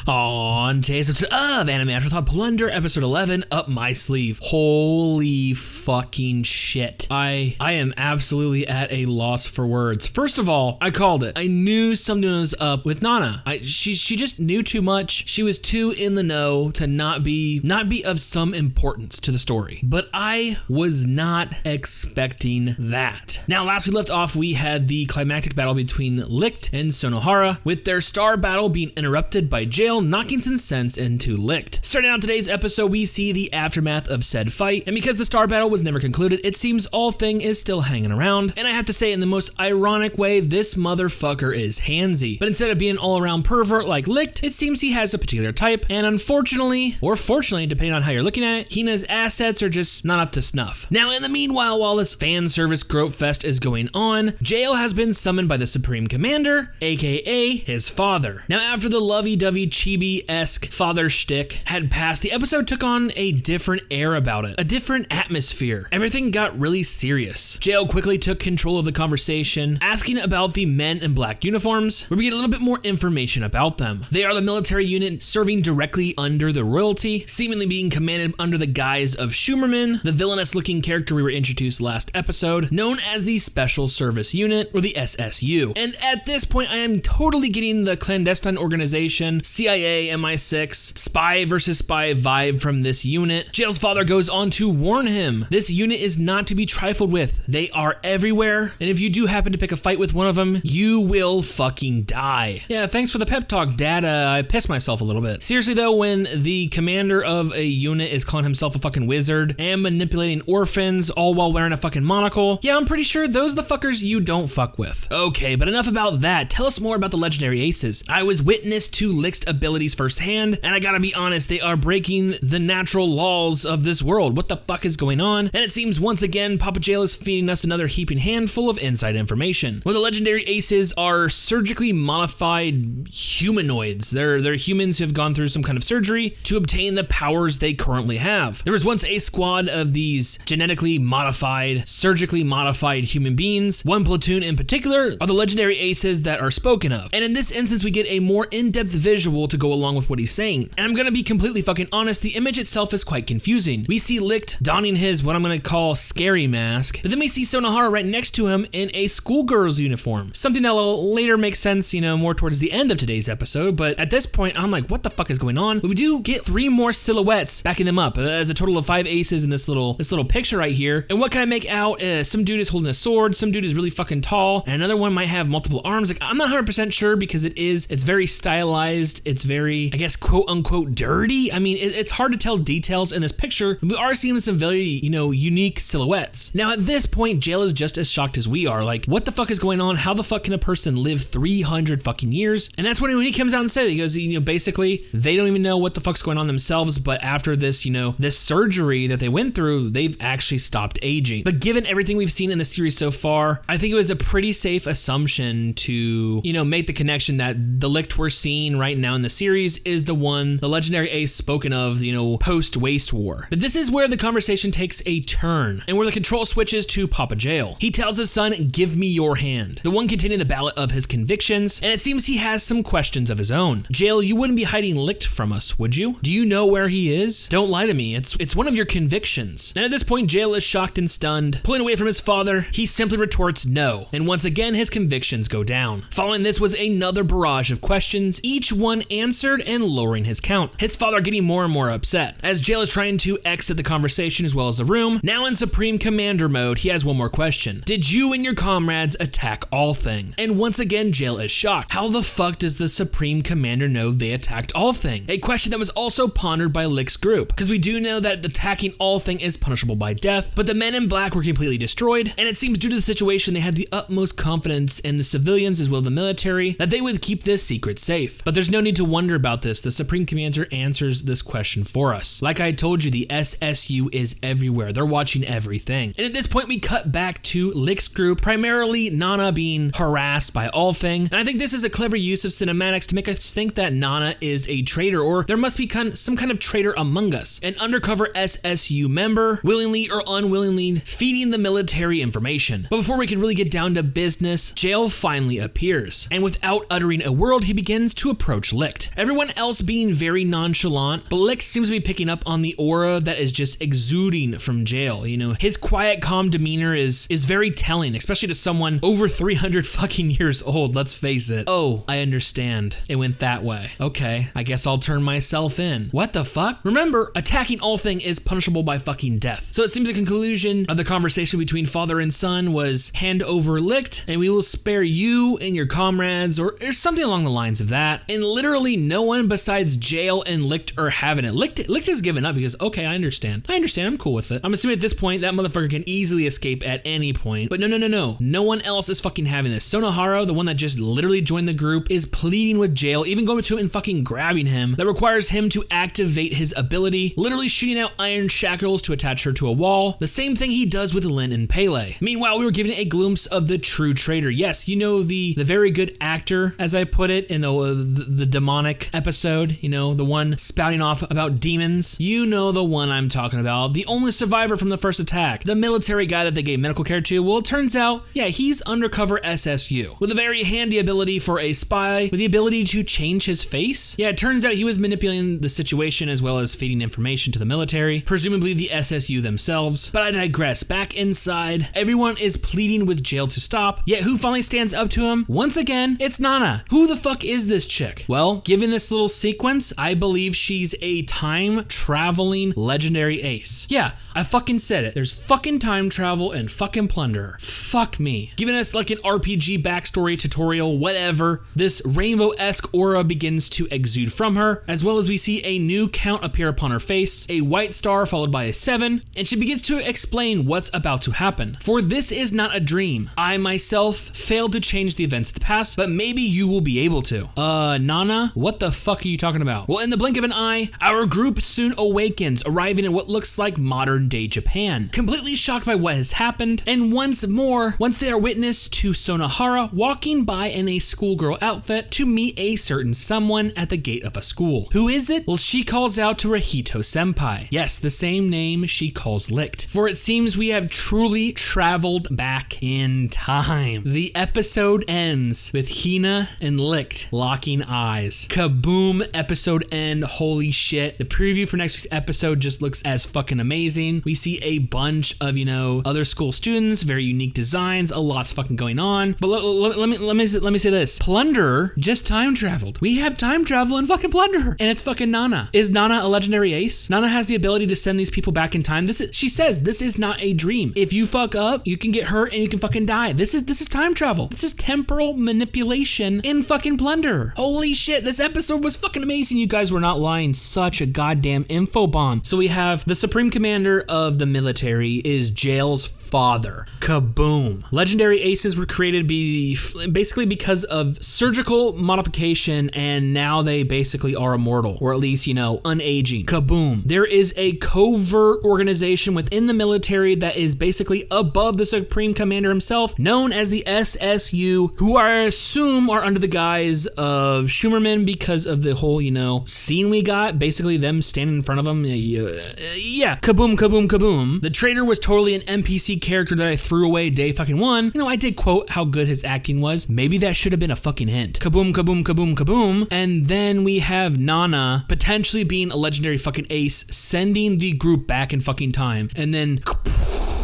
On today's episode of Anime Afterthought, Plunderer episode 11, up my sleeve. Holy fucking shit. I am absolutely at a loss for words. First of all, I called it. I knew something was up with Nana. She just knew too much. She was too in the know to not be of some importance to the story. But I was not expecting that. Now, last we left off, we had the climactic battle between Licht and Sonohara, with their star battle being interrupted by Jail knocking some sense into Licht. Starting out today's episode, we see the aftermath of said fight, and because the star battle was never concluded, it seems All Thing is still hanging around. And I have to say, in the most ironic way, this motherfucker is handsy. But instead of being an all-around pervert like Licht, it seems he has a particular type, and unfortunately, or fortunately, depending on how you're looking at it, Hina's assets are just not up to snuff. Now, in the meanwhile, while this fan service grope fest is going on, Jail has been summoned by the Supreme Commander, aka his father. Now, after the lovey-dovey chibi-esque father shtick had passed, the episode took on a different air about it, a different atmosphere. Everything got really serious. Jail quickly took control of the conversation, asking about the men in black uniforms, where we get a little bit more information about them. They are the military unit serving directly under the royalty, seemingly being commanded under the guise of Schumerman, the villainous-looking character we were introduced last episode, known as the Special Service Unit, or the SSU. And at this point, I am totally getting the clandestine organization, CIA, MI6, spy versus spy vibe from this unit. Jail's father goes on to warn him, this unit is not to be trifled with. They are everywhere, and if you do happen to pick a fight with one of them, you will fucking die. Yeah, thanks for the pep talk, Dad. I pissed myself a little bit. Seriously though, when the commander of a unit is calling himself a fucking wizard and manipulating orphans all while wearing a fucking monocle, yeah, I'm pretty sure those are the fuckers you don't fuck with. Okay, but enough about that. Tell us more about the legendary aces. I was witness to Licht's abilities firsthand, and I gotta be honest, they are breaking the natural laws of this world. What the fuck is going on? And it seems once again, Papa Jail is feeding us another heaping handful of inside information. Well, the legendary aces are surgically modified humanoids. They're humans who have gone through some kind of surgery to obtain the powers they currently have. There was once a squad of these genetically modified, surgically modified human beings. One platoon in particular are the legendary aces that are spoken of. And in this instance, we get a more in-depth visual to go along with what he's saying. And I'm gonna be completely fucking honest, the image itself is quite confusing. We see Licht donning his, what I'm gonna call, scary mask, but then we see Sonohara right next to him in a schoolgirl's uniform. Something that will later make sense, more towards the end of today's episode, but at this point, I'm like, what the fuck is going on? But we do get 3 more silhouettes backing them up, as a total of 5 aces in this little picture right here. And what can I make out? Some dude is holding a sword, some dude is really fucking tall, and another one might have multiple arms. Like, I'm not 100% sure because it's very stylized, it's very, I guess, quote unquote dirty. I mean, it's hard to tell details in this picture. We are seeing some very, unique silhouettes. Now at this point, Jail is just as shocked as we are. Like, what the fuck is going on? How the fuck can a person live 300 fucking years? And that's when he comes out and says, he goes, basically, they don't even know what the fuck's going on themselves, but after this, this surgery that they went through, they've actually stopped aging. But given everything we've seen in the series so far, I think it was a pretty safe assumption to, make the connection that the Licht we're seeing right now in the series is the one, the legendary ace spoken of, post-Waste War. But this is where the conversation takes a turn, and where the control switches to Papa Jail. He tells his son, give me your hand, the one containing the ballot of his convictions, and it seems he has some questions of his own. Jail, you wouldn't be hiding Licht from us, would you? Do you know where he is? Don't lie to me, it's one of your convictions. And at this point, Jail is shocked and stunned. Pulling away from his father, he simply retorts no, and once again, his convictions go down. Following this was another barrage of questions, each one answered and lowering his count. His father getting more and more upset. As Jail is trying to exit the conversation as well as the room, now in Supreme Commander mode, he has one more question. Did you and your comrades attack All Thing? And once again, Jail is shocked. How the fuck does the Supreme Commander know they attacked All Thing? A question that was also pondered by Licht's group, because we do know that attacking All Thing is punishable by death, but the men in black were completely destroyed, and it seems due to the situation they had the utmost confidence in the civilians as well as the military that they would keep this secret safe. But there's no need to wonder about this. The Supreme Commander answers this question for us. Like I told you, the SSU is everywhere. They're watching everything. And at this point, we cut back to Licht's group, primarily Nana being harassed by All Thing. And I think this is a clever use of cinematics to make us think that Nana is a traitor, or there must be some kind of traitor among us. An undercover SSU member, willingly or unwillingly, feeding the military information. But before we can really get down to business, Jail finally appears. And without uttering a word, he begins to approach Licht. Licht. Everyone else being very nonchalant, but Licht seems to be picking up on the aura that is just exuding from jail. You know, his quiet, calm demeanor is very telling, especially to someone over 300 fucking years old, let's face it. Oh, I understand. It went that way. Okay, I guess I'll turn myself in. What the fuck? Remember, attacking all thing is punishable by fucking death. So it seems the conclusion of the conversation between father and son was hand over Licht, and we will spare you and your comrades, or something along the lines of that. And literally no one besides Jail and Licht are having it. Licht has given up because, okay, I understand, I'm cool with it. I'm assuming at this point that motherfucker can easily escape at any point, but no one else is fucking having this. Sonohara, the one that just literally joined the group, is pleading with Jail, even going to him and fucking grabbing him. That requires him to activate his ability, literally shooting out iron shackles to attach her to a wall, the same thing he does with Lin and Pele. Meanwhile, we were given a glimpse of the true traitor. Yes, you know, the very good actor, as I put it, in the demonic episode, you know, the one spouting off about demons. You know the one I'm talking about. The only survivor from the first attack. The military guy that they gave medical care to. Well, it turns out, yeah, he's undercover SSU with a very handy ability for a spy, with the ability to change his face. Yeah, it turns out he was manipulating the situation as well as feeding information to the military, presumably the SSU themselves. But I digress. Back inside, everyone is pleading with Jail to stop, yet who finally stands up to him? Once again, it's Nana. Who the fuck is this chick? Well, given this little sequence, I believe she's a time-traveling legendary ace. Yeah, I fucking said it. There's fucking time travel and fucking Plunderer. Fuck me. Giving us like an RPG backstory tutorial, whatever. This rainbow-esque aura begins to exude from her, as well as we see a new count appear upon her face, a white star followed by a 7, and she begins to explain what's about to happen. For this is not a dream. I myself failed to change the events of the past, but maybe you will be able to. Nana, what the fuck are you talking about? Well, in the blink of an eye, our group soon awakens, arriving in what looks like modern day Japan, completely shocked by what has happened, and once they are witness to Sonohara walking by in a schoolgirl outfit to meet a certain someone at the gate of a school. Who is it? Well, she calls out to Rahito Senpai. Yes, the same name she calls Licht. For it seems we have truly traveled back in time. The episode ends with Hina and Licht locking eyes. Kaboom, episode end. Holy shit. The preview for next week's episode just looks as fucking amazing. We see a bunch of, you know, other school students, very unique designs, a lot's fucking going on. But let me say this. Plunderer just time traveled. We have time travel in fucking Plunderer, and it's fucking Nana. Is Nana a legendary ace? Nana has the ability to send these people back in time. She says this is not a dream. If you fuck up, you can get hurt and you can fucking die. This is time travel. This is temporal manipulation in fucking Plunderer. Holy shit, this episode was fucking amazing. You guys were not lying. Such a goddamn info bomb. So we have the Supreme Commander of the military is Jail's father. Kaboom. Legendary aces were created basically because of surgical modification, and now they basically are immortal, or at least, you know, unaging. Kaboom. There is a covert organization within the military that is basically above the Supreme Commander himself, known as the SSU, who I assume are under the guise of Schumerman because of the whole, you know, scene we got, basically them standing in front of him. Yeah. Kaboom, kaboom, kaboom. The traitor was totally an NPC character that I threw away day fucking one. You know, I did quote how good his acting was. Maybe that should have been a fucking hint. Kaboom, kaboom, kaboom, kaboom. And then we have Nana potentially being a legendary fucking ace, sending the group back in fucking time. And then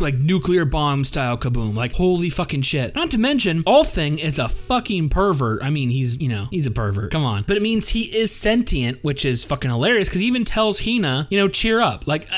like nuclear bomb style kaboom. Like, holy fucking shit. Not to mention, All Thing is a fucking pervert. I mean, he's a pervert. Come on. But it means he is sentient, which is fucking hilarious because he even tells Hina, you know, cheer up. Like,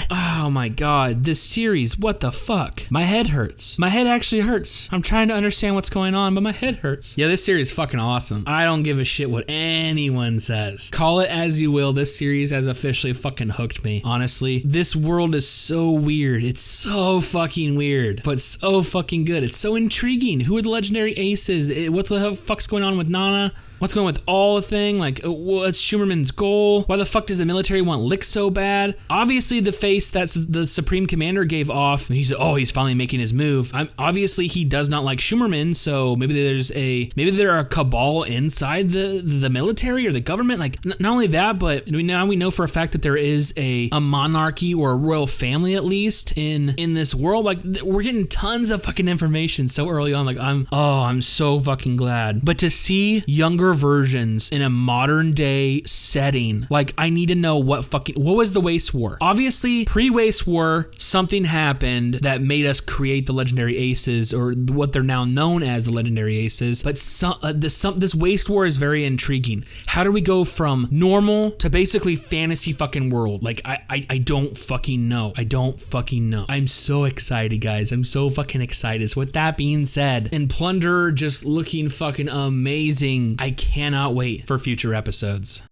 oh my god, this series, what the fuck? My head hurts. My head actually hurts. I'm trying to understand what's going on, but my head hurts. Yeah, this series is fucking awesome. I don't give a shit what anyone says. Call it as you will. This series has officially fucking hooked me. Honestly, this world is so weird. It's so fucking weird, but so fucking good. It's so intriguing. Who are the legendary aces? What the fuck's going on with Nana? What's going on with all the thing? Like, what's Schumerman's goal? Why the fuck does the military want Licht so bad? Obviously, the face that's the Supreme Commander gave off, he's finally making his move. Obviously, he does not like Schumerman, so maybe there are a cabal inside the military or the government. Like, not only that, but now we know for a fact that there is a monarchy or a royal family, at least, in this world. Like, we're getting tons of fucking information so early on. Like, I'm so fucking glad. But to see younger older versions in a modern day setting. Like, I need to know what was the Waste War? Obviously, pre-Waste War, something happened that made us create the Legendary Aces, or what they're now known as the Legendary Aces. But this Waste War is very intriguing. How do we go from normal to basically fantasy fucking world? Like, I don't fucking know. I don't fucking know. I'm so excited, guys. I'm so fucking excited. So with that being said, and Plunderer just looking fucking amazing, I cannot wait for future episodes.